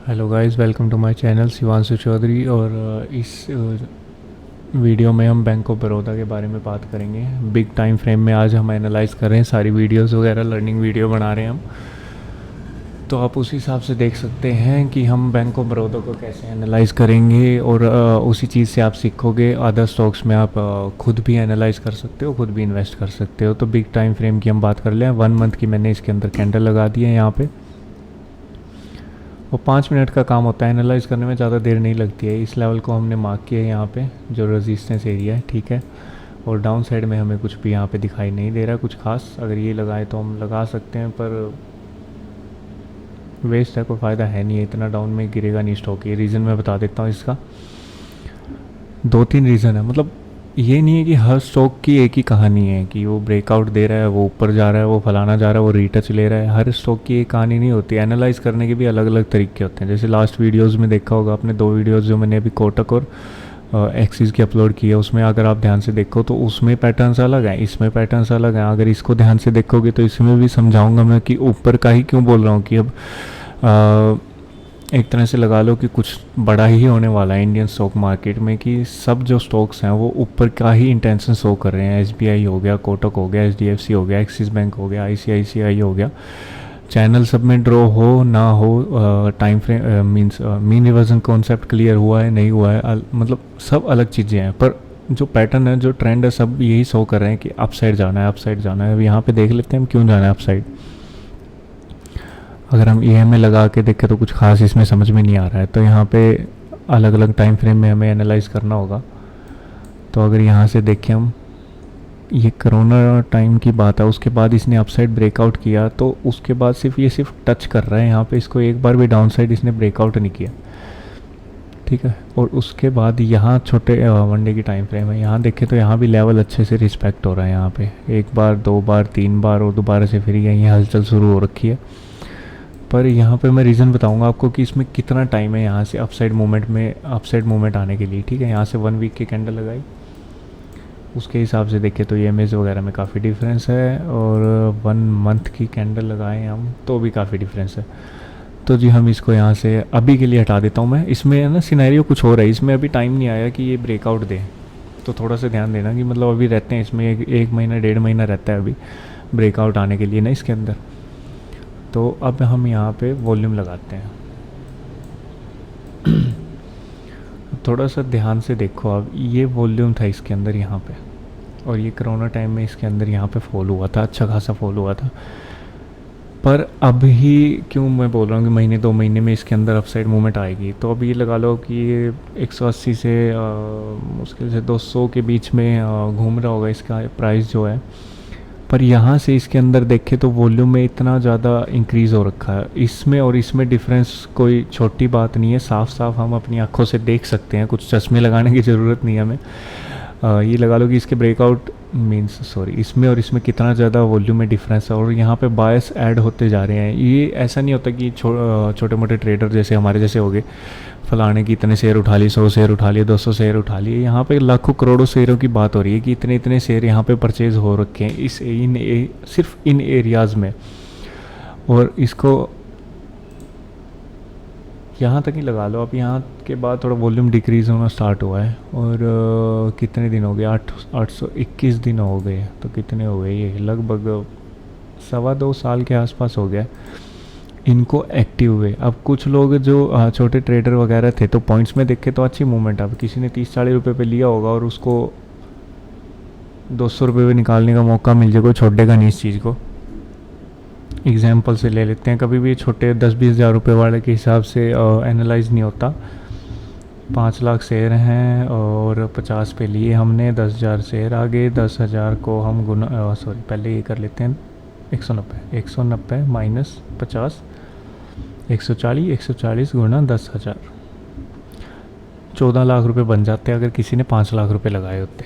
Hello guys, welcome to my channel Shivanshu Chaudhary. और इस video में हम बैंक ऑफ बड़ौदा के बारे में बात करेंगे। बिग टाइम फ्रेम में आज हम एनालाइज कर रहे हैं, सारी वीडियोस वगैरह लर्निंग वीडियो बना रहे हैं हम। तो आप उस हिसाब से देख सकते हैं कि हम बैंक ऑफ बड़ौदा को कैसे एनालाइज करेंगे, और उसी चीज़ से आप सीखोगे। अदर स्टॉक्स में आप खुद भी एनालाइज कर सकते हो, खुद भी इन्वेस्ट कर सकते हो। तो बिग टाइम फ्रेम की हम बात कर लें। 1 मंथ की मैंने इसके अंदर कैंडल लगा दी है यहाँ पे। वो 5 मिनट का काम होता है, एनालाइज करने में ज़्यादा देर नहीं लगती है। इस लेवल को हमने मार्क किया है यहाँ पे, जो रेजिस्टेंस एरिया है, ठीक है। और डाउन साइड में हमें कुछ भी यहाँ पे दिखाई नहीं दे रहा कुछ खास। अगर ये लगाए तो हम लगा सकते हैं, पर वेस्ट है, कोई फ़ायदा है नहीं है। इतना डाउन में गिरेगा नहीं स्टॉक। ये रीज़न मैं बता देता हूँ इसका। 2-3 रीज़न है। मतलब ये नहीं है कि हर स्टॉक की एक ही कहानी है कि वो ब्रेकआउट दे रहा है, वो ऊपर जा रहा है, वो फलाना जा रहा है, वो रीटच ले रहा है। हर स्टॉक की एक कहानी नहीं होती। एनालाइज करने के भी अलग अलग तरीके होते हैं। जैसे लास्ट वीडियोस में देखा होगा आपने, 2 वीडियोस जो मैंने अभी कोटक और एक्सिस की अपलोड की है, उसमें अगर आप ध्यान से देखो तो उसमें पैटर्न्स अलग हैं, इसमें पैटर्न्स अलग हैं। अगर इसको ध्यान से देखोगे तो इसमें भी समझाऊंगा मैं कि ऊपर का ही क्यों बोल रहा हूँ। कि अब एक तरह से लगा लो कि कुछ बड़ा ही होने वाला है इंडियन स्टॉक मार्केट में, कि सब जो स्टॉक्स हैं वो ऊपर का ही इंटेंशन शो कर रहे हैं। एसबीआई हो गया, कोटक हो गया, एचडीएफसी हो गया, एक्सिस बैंक हो गया, आईसीआईसीआई हो गया। चैनल सब में ड्रॉ हो ना हो, time frame means mean reversion concept clear हुआ है नहीं हुआ है, मतलब सब अलग चीज़ें हैं। पर जो पैटर्न है, जो ट्रेंड है, सब यही शो कर रहे हैं कि अप साइड जाना है, अप साइड जाना है। अब यहाँ पे देख लेते हैं हम क्यों जाना है अप साइड। अगर हम ईएमए लगा के देखें तो कुछ खास इसमें समझ में नहीं आ रहा है। तो यहाँ पे अलग अलग टाइम फ्रेम में हमें एनालाइज करना होगा। तो अगर यहाँ से देखें हम, ये कोरोना टाइम की बात है, उसके बाद इसने अपसाइड ब्रेकआउट किया, तो उसके बाद सिर्फ टच कर रहा है यहाँ पे। इसको एक बार भी डाउन साइड इसने ब्रेकआउट नहीं किया, ठीक है। और उसके बाद यहाँ छोटे 1 डे की टाइम फ्रेम है, यहाँ देखें तो यहाँ भी लेवल अच्छे से रिस्पेक्ट हो रहा है। यहाँ पे 1 बार, 2 बार, 3 बार, और दोबारा से फिर यहीं हलचल शुरू हो रखी है। पर यहाँ पे मैं रीज़न बताऊंगा आपको कि इसमें कितना टाइम है यहाँ से अपसाइड मूवमेंट आने के लिए, ठीक है। यहाँ से 1 वीक की कैंडल लगाई, उसके हिसाब से देखें तो ईएमएस वगैरह में काफ़ी डिफरेंस है। और 1 मंथ की कैंडल लगाएं हम तो भी काफ़ी डिफरेंस है। तो जी हम इसको यहाँ से अभी के लिए हटा देता हूँ मैं। इसमें है ना सिनेरियो कुछ हो रहा है, इसमें अभी टाइम नहीं आया कि ये ब्रेकआउट दे। तो थोड़ा सा ध्यान देना कि मतलब अभी रहते हैं इसमें एक महीना 1.5 महीना रहता है अभी ब्रेकआउट आने के लिए ना इसके अंदर। तो अब हम यहाँ पे वॉल्यूम लगाते हैं। थोड़ा सा ध्यान से देखो, अब ये वॉल्यूम था इसके अंदर यहाँ पे, और ये कोरोना टाइम में इसके अंदर यहाँ पे फॉल हुआ था, अच्छा खासा फॉल हुआ था। पर अब ही क्यों मैं बोल रहा हूँ कि महीने 2 महीने में इसके अंदर अपसाइड मूवमेंट आएगी। तो अब ये लगा लो कि ये 180 से मुश्किल से 200 के बीच में घूम रहा होगा इसका प्राइस जो है। पर यहाँ से इसके अंदर देखें तो वॉल्यूम में इतना ज़्यादा इंक्रीज़ हो रखा है। इसमें और इसमें डिफरेंस कोई छोटी बात नहीं है, साफ साफ हम अपनी आंखों से देख सकते हैं। कुछ चश्मे लगाने की ज़रूरत नहीं है हमें। ये लगा लो कि इसके ब्रेकआउट इसमें और इसमें कितना ज़्यादा वॉल्यूम में डिफरेंस है। और यहाँ पे बायस ऐड होते जा रहे हैं। ये ऐसा नहीं होता कि छोटे मोटे ट्रेडर जैसे हमारे जैसे हो गए, फलाने की इतने शेयर उठा लिए, 100 शेयर उठा लिए, 200 शेयर उठा लिए। यहाँ पे लाखों करोड़ों शेयरों की बात हो रही है कि इतने इतने शेयर यहाँ पे परचेज हो रखे हैं सिर्फ इन एरियाज़ में। और इसको यहाँ तक ही लगा लो। अब यहाँ के बाद थोड़ा वॉल्यूम डिक्रीज़ होना स्टार्ट हुआ है। और कितने दिन हो गए, 821 दिन हो गए। तो कितने हो गए, ये लगभग 2.25 साल के आसपास हो गया इनको एक्टिव हुए। अब कुछ लोग जो छोटे ट्रेडर वगैरह थे, तो पॉइंट्स में देखे तो अच्छी मूवमेंट। अब किसी ने 30-40 रुपये पे लिया होगा और उसको 200 रुपये पे निकालने का मौका मिल जाए, कोई छोड़ेगा नहीं इस चीज़ को। एग्जाम्पल से ले लेते हैं, कभी भी छोटे 10-20 हज़ार रुपये वाले के हिसाब से एनालाइज नहीं होता। 5 लाख शेयर हैं और 50 पे लिए हमने, 10,000 शेयर आ गए। 10,000 को हम पहले ये कर लेते हैं 190 माइनस 50, 140 गुना 10,000, 14 लाख रुपए बन जाते अगर किसी ने 5 लाख रुपए लगाए होते,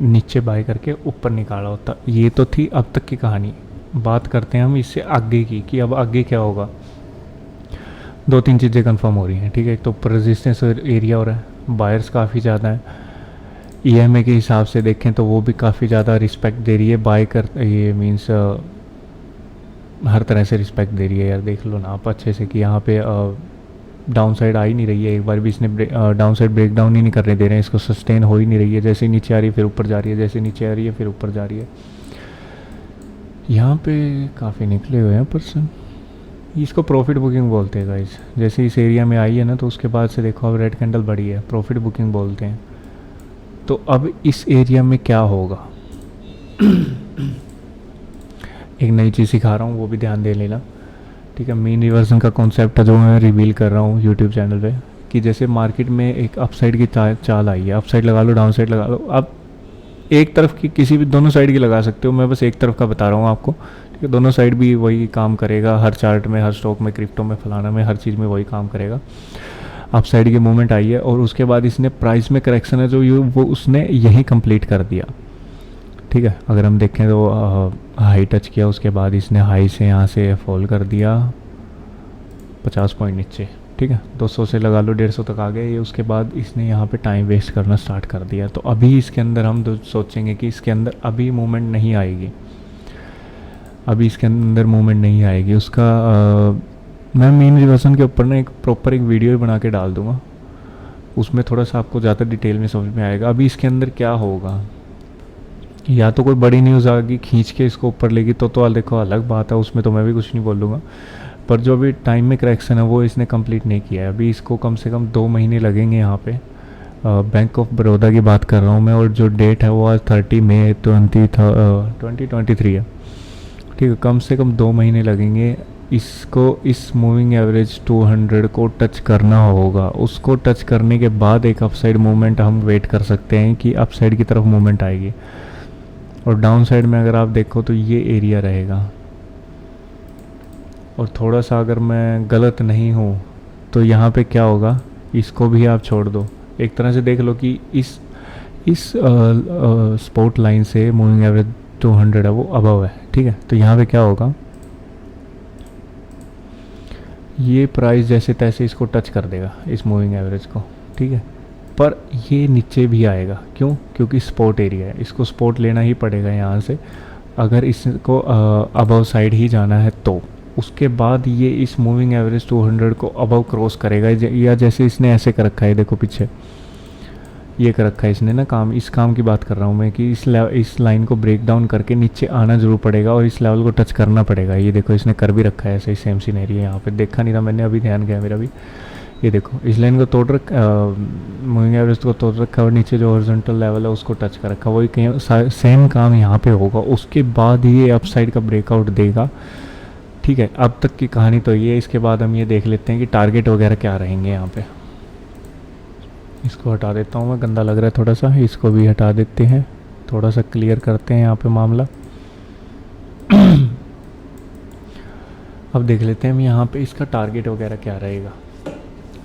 नीचे बाय करके ऊपर निकाला होता। ये तो थी अब तक की कहानी। बात करते हैं हम इससे आगे की, कि अब आगे क्या होगा। 2-3 चीज़ें कंफर्म हो रही हैं, ठीक है। एक तो ऊपर रेजिस्टेंस एरिया हो रहा है, बायर्स काफ़ी ज़्यादा है। ईएमए के हिसाब से देखें तो वो भी काफ़ी ज़्यादा रिस्पेक्ट दे रही है। बाय कर ये मीन्स हर तरह से रिस्पेक्ट दे रही है यार। देख लो ना आप अच्छे से कि यहाँ पे डाउन साइड आ ही नहीं रही है, एक बार भी इसने डाउन साइड ब्रेक डाउन ही नहीं करने दे रहे हैं इसको, सस्टेन हो ही नहीं रही है, जैसे नीचे आ रही है फिर ऊपर जा रही है, जैसे नीचे आ रही है फिर ऊपर जा रही है। यहाँ पे काफ़ी निकले हुए हैं पर्सन, इसको प्रॉफिट बुकिंग बोलते हैं गाइस। जैसे इस एरिया में आई है ना तो उसके बाद से देखो अब रेड कैंडल बढ़ी है, प्रॉफिट बुकिंग बोलते हैं। तो अब इस एरिया में क्या होगा एक नई चीज़ सिखा रहा हूँ, वो भी ध्यान दे लेना, ठीक है। मीन रिवर्सन का कॉन्सेप्ट है जो मैं रिवील कर रहा हूँ यूट्यूब चैनल पे, कि जैसे मार्केट में एक अपसाइड की चाल आई है, अपसाइड लगा लो डाउन साइड लगा लो, अब एक तरफ की किसी भी, दोनों साइड की लगा सकते हो, मैं बस एक तरफ का बता रहा हूँ आपको, ठीक है। दोनों साइड भी वही काम करेगा, हर चार्ट में, हर स्टॉक में, क्रिप्टो में, फलाना में, हर चीज़ में वही काम करेगा। अप साइड की मूवमेंट आई है और उसके बाद इसने प्राइस में करेक्शन है जो वो उसने यही कंप्लीट कर दिया, ठीक है। अगर हम देखें तो हाई टच किया, उसके बाद इसने हाई से यहाँ से फॉल कर दिया 50 पॉइंट नीचे, ठीक है। 200 से लगा लो 150 तक आ गए ये, उसके बाद इसने यहाँ पे टाइम वेस्ट करना स्टार्ट कर दिया। तो अभी इसके अंदर हम सोचेंगे कि इसके अंदर अभी मूवमेंट नहीं आएगी, अभी इसके अंदर मूवमेंट नहीं आएगी उसका। मैं मीन रिवर्सन के ऊपर ना एक प्रॉपर एक वीडियो बना के डाल दूँगा, उसमें थोड़ा सा आपको ज़्यादा डिटेल में समझ में आएगा अभी इसके अंदर क्या होगा। या तो कोई बड़ी न्यूज़ आ गई खींच के इसको ऊपर लेगी तो देखो अलग बात है, उसमें तो मैं भी कुछ नहीं बोलूँगा। पर जो अभी टाइम में करेक्शन है वो इसने कंप्लीट नहीं किया है, अभी इसको कम से कम 2 महीने लगेंगे यहाँ पे। बैंक ऑफ बड़ौदा की बात कर रहा हूँ मैं, और जो डेट है वो आज 30 मई 2023 है, ठीक है। कम से कम 2 महीने लगेंगे इसको इस मूविंग एवरेज 200 को टच करना होगा। उसको टच करने के बाद एक अपसाइड मूवमेंट हम वेट कर सकते हैं कि अपसाइड की तरफ मूवमेंट आएगी। और डाउन साइड में अगर आप देखो तो ये एरिया रहेगा, और थोड़ा सा अगर मैं गलत नहीं हूँ तो यहाँ पे क्या होगा, इसको भी आप छोड़ दो, एक तरह से देख लो कि इस स्पॉट लाइन से मूविंग एवरेज 200 है वो अबव है, ठीक है। तो यहाँ पे क्या होगा, ये प्राइस जैसे तैसे इसको टच कर देगा इस मूविंग एवरेज को, ठीक है। पर ये नीचे भी आएगा, क्यों? क्योंकि स्पॉट एरिया है, इसको स्पॉट लेना ही पड़ेगा यहाँ से अगर इसको अबव साइड ही जाना है तो। उसके बाद ये इस मूविंग एवरेज 200 को अबव क्रॉस करेगा, या जैसे इसने ऐसे कर रखा है, देखो पीछे ये कर रखा है इसने ना काम, इस काम की बात कर रहा हूँ मैं कि इस लाइन को ब्रेक डाउन करके नीचे आना जरूर पड़ेगा और इस लेवल को टच करना पड़ेगा। ये देखो इसने कर भी रखा है ऐसे ही, सेम सीनरी है यहाँ पे, देखा नहीं था मैंने, अभी ध्यान गया मेरा भी। ये देखो इस लाइन को तोड़ मूविंग एवरेज को तोड़ रखा और नीचे जो हॉरिजॉन्टल लेवल है उसको टच कर रखा, वही कहीं सेम काम यहाँ पे होगा। उसके बाद ये अपसाइड का ब्रेकआउट देगा, ठीक है। अब तक की कहानी तो ये है, इसके बाद हम ये देख लेते हैं कि टारगेट वगैरह क्या रहेंगे यहाँ पे। इसको हटा देता हूँ मैं, गंदा लग रहा है थोड़ा सा, इसको भी हटा देते हैं, थोड़ा सा क्लियर करते हैं यहाँ पे मामला। अब देख लेते हैं हम यहाँ पे इसका टारगेट वगैरह क्या रहेगा,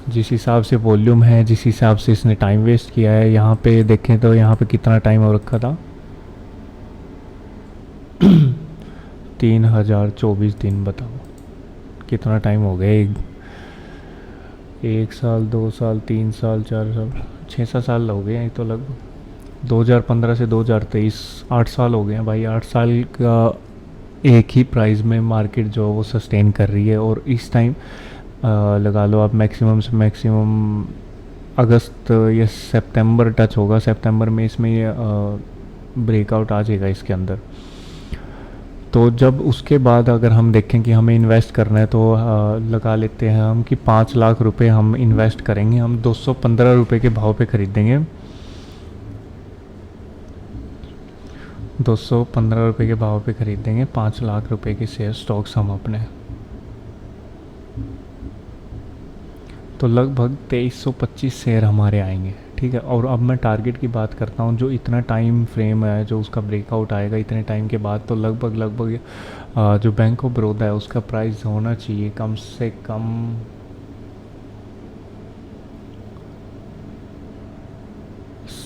जिस हिसाब से वॉल्यूम है, जिस हिसाब से इसने टाइम वेस्ट किया है। यहाँ पे देखें तो यहाँ पे कितना टाइम हो रखा था 3024 दिन, बताओ कितना टाइम हो गया, 1 साल 2 साल 3 साल 4 साल 6-7 साल हो गए हैं तो लगभग 2015 से 2023 8 साल हो गए हैं भाई। 8 साल का एक ही प्राइस में मार्केट जो है वो सस्टेन कर रही है। और इस टाइम लगा लो आप मैक्सिमम से मैक्सिमम अगस्त या सितंबर टच होगा, सितंबर में इसमें ये ब्रेकआउट आ जाएगा इसके अंदर। तो जब उसके बाद अगर हम देखें कि hमें इन्वेस्ट करना है तो लगा लेते हैं हम कि 5 लाख रुपए हम इन्वेस्ट करेंगे, हम 215 रुपये के भाव पे ख़रीदेंगे, 215 रुपये के भाव पे ख़रीदेंगे 5 लाख रुपए के शेयर स्टॉक्स हम अपने, तो लगभग 2325 शेयर हमारे आएंगे, ठीक है। और अब मैं टारगेट की बात करता हूँ, जो इतना टाइम फ्रेम है जो उसका ब्रेकआउट आएगा इतने टाइम के बाद, तो लगभग जो बैंक ऑफ बड़ौदा है उसका प्राइस होना चाहिए कम से कम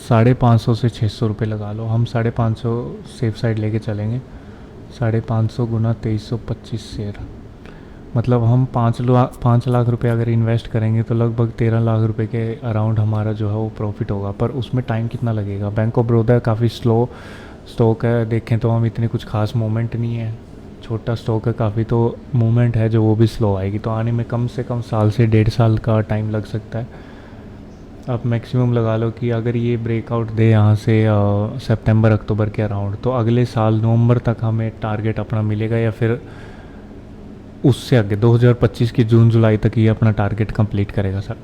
550 से 600 रुपये लगा लो, हम 550 सेफ साइड लेके चलेंगे। 550 गुना 2325 शेयर, मतलब हम 5 लाख रुपए अगर इन्वेस्ट करेंगे तो लगभग 13 लाख रुपए के अराउंड हमारा जो है वो प्रॉफिट होगा। पर उसमें टाइम कितना लगेगा? बैंक ऑफ बड़ौदा काफ़ी स्लो स्टॉक है, देखें तो हम इतने कुछ खास मोमेंट नहीं है, छोटा स्टॉक है काफ़ी, तो मूवमेंट है जो वो भी स्लो आएगी, तो आने में कम से कम साल से 1.5 साल का टाइम लग सकता है। आप मैक्सिमम लगा लो कि अगर ये ब्रेकआउट दे यहाँ से सितंबर अक्टूबर के अराउंड, तो अगले साल नवंबर तक हमें टारगेट अपना मिलेगा, या फिर उससे आगे 2025 की जून जुलाई तक ये अपना टारगेट कंप्लीट करेगा सर,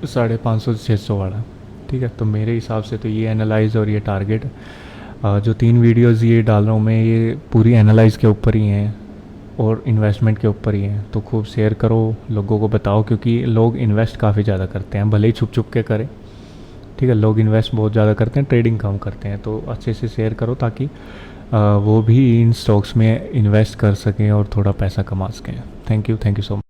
550 से 600 वाला। ठीक है, तो मेरे हिसाब से तो ये एनालाइज और ये टारगेट, जो 3 वीडियोज़ ये डाल रहा हूँ मैं, ये पूरी एनालाइज के ऊपर ही हैं और इन्वेस्टमेंट के ऊपर ही हैं। तो खूब शेयर करो, लोगों को बताओ, क्योंकि लोग इन्वेस्ट काफ़ी ज़्यादा करते हैं, भले ही छुप छुप के करें। ठीक है, लोग इन्वेस्ट बहुत ज़्यादा करते हैं, ट्रेडिंग कम करते हैं। तो अच्छे से शेयर करो ताकि वो भी इन स्टॉक्स में इन्वेस्ट कर सकें और थोड़ा पैसा कमा सकें। Thank you so much.